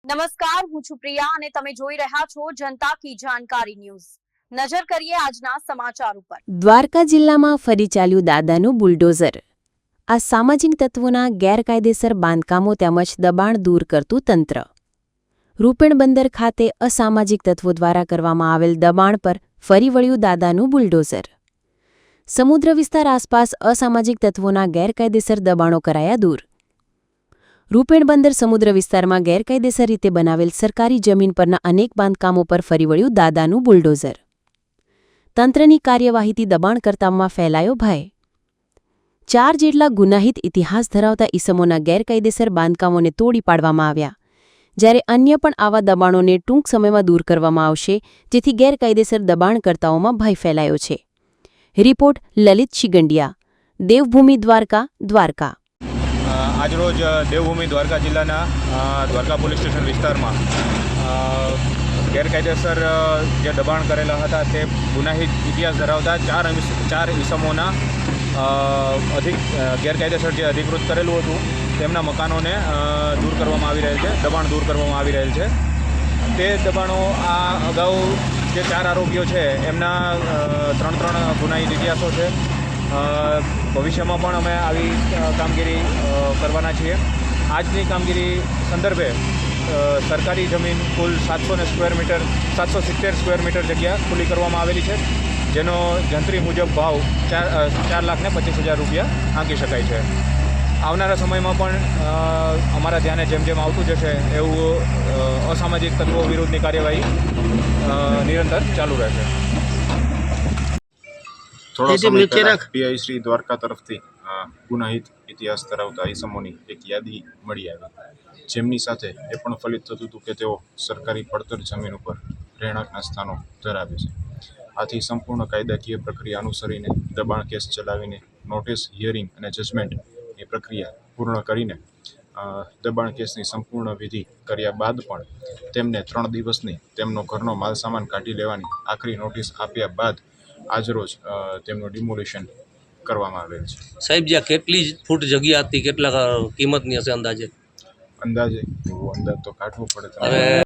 નમસ્કાર, હું છું પ્રિયા અને તમે જોઈ રહ્યા છો જનતા કી જાણકારી ન્યૂઝ। નજર કરીએ આજના સમાચાર ઉપર। દ્વારકા જિલ્લામાં ફરી ચાલ્યું દાદાનું બુલડોઝર। આ સામાજિક તત્વોના ગેરકાયદેસર બાંધકામો તેમજ દબાણ દૂર કરતું તંત્ર। રૂપેણ બંદર ખાતે અસામાજિક તત્વો દ્વારા કરવામાં આવેલ દબાણ પર ફરી વળ્યું દાદાનું બુલડોઝર। સમુદ્ર વિસ્તાર આસપાસ અસામાજિક તત્વોના ગેરકાયદેસર દબાણો કરાયા દૂર। રૂપેણ બંદર સમુદ્ર વિસ્તારમાં ગેરકાયદેસર રીતે બનાવેલ સરકારી જમીન પરના અનેક બાંધકામો પર ફરી વળ્યું દાદાનું બુલડોઝર। તંત્રની કાર્યવાહીથી દબાણકર્તાઓમાં ફેલાયો ભય। 4 જેટલા ગુનાહિત ઇતિહાસ ધરાવતા ઇસમોના ગેરકાયદેસર બાંધકામોને તોડી પાડવામાં આવ્યા, જ્યારે અન્ય પણ આવા દબાણોને ટૂંક સમયમાં દૂર કરવામાં આવશે, જેથી ગેરકાયદેસર દબાણકર્તાઓમાં ભય ફેલાયો છે। રિપોર્ટ લલિત શિગંડિયા, દેવભૂમિ દ્વારકા, દ્વારકા। આજરોજ દેવભૂમિ દ્વારકા જિલ્લાના દ્વારકા પોલીસ સ્ટેશન વિસ્તારમાં ગેરકાયદેસર જે દબાણ કરેલા હતા તે ગુનાહિત ઇતિહાસ ધરાવતા 4 ઇસમોના ગેરકાયદેસર જે અધિકૃત કરેલું હતું તેમના મકાનોને દૂર કરવામાં આવી રહેલ છે, દબાણ દૂર કરવામાં આવી રહેલ છે। તે દબાણો આ અગાઉ જે 4 આરોપીઓ છે એમના 3 ગુનાહિત ઇતિહાસો છે। ભવિષ્યમાં પણ અમે આવી કામગીરી કરવાના છીએ। આજની કામગીરી સંદર્ભે સરકારી જમીન કુલ 770 સ્ક્વેર મીટર જગ્યા ખુલ્લી કરવામાં આવેલી છે, જેનો જંત્રી મુજબ ભાવ 4,25,000 રૂપિયા આંકી શકાય છે। આવનારા સમયમાં પણ અમારા ધ્યાને જેમ જેમ આવતું જશે એવું અસામાજિક તત્વો વિરુદ્ધની કાર્યવાહી નિરંતર ચાલુ રહેશે। થોડા સમય પહેલા પીઆઈ શ્રી દ્વારકા તરફથી ગુનાહિત ઇતિહાસ ધરાવતા ઇસમોની એક યાદી મળી આવી, જેમની સાથે એ પણ ફલિત થતું હતું કે તેઓ સરકારી પડતર જમીન ઉપર રહેણાંકના સ્થાનો ધરાવે છે। આથી સંપૂર્ણ કાયદાકીય પ્રક્રિયા અનુસરીને દબાણ કેસ ચલાવીને નોટિસ, હિયરિંગ અને જજમેન્ટની પ્રક્રિયા પૂર્ણ કરીને દબાણ કેસની સંપૂર્ણ વિધિ કર્યા બાદ પણ તેમને 3 દિવસની તેમનો ઘરનો માલસામાન કાઢી લેવાની આખરી નોટિસ આપ્યા બાદ આજરોજ તેમનું ડિમોલિશન કરવામાં આવેલ છે। સાહેબ, જ્યાં કેટલી ફૂટ જગ્યા હતી, કેટલા કિંમતની હશે અંદાજે? અંદાજે તો કાઢવું પડે।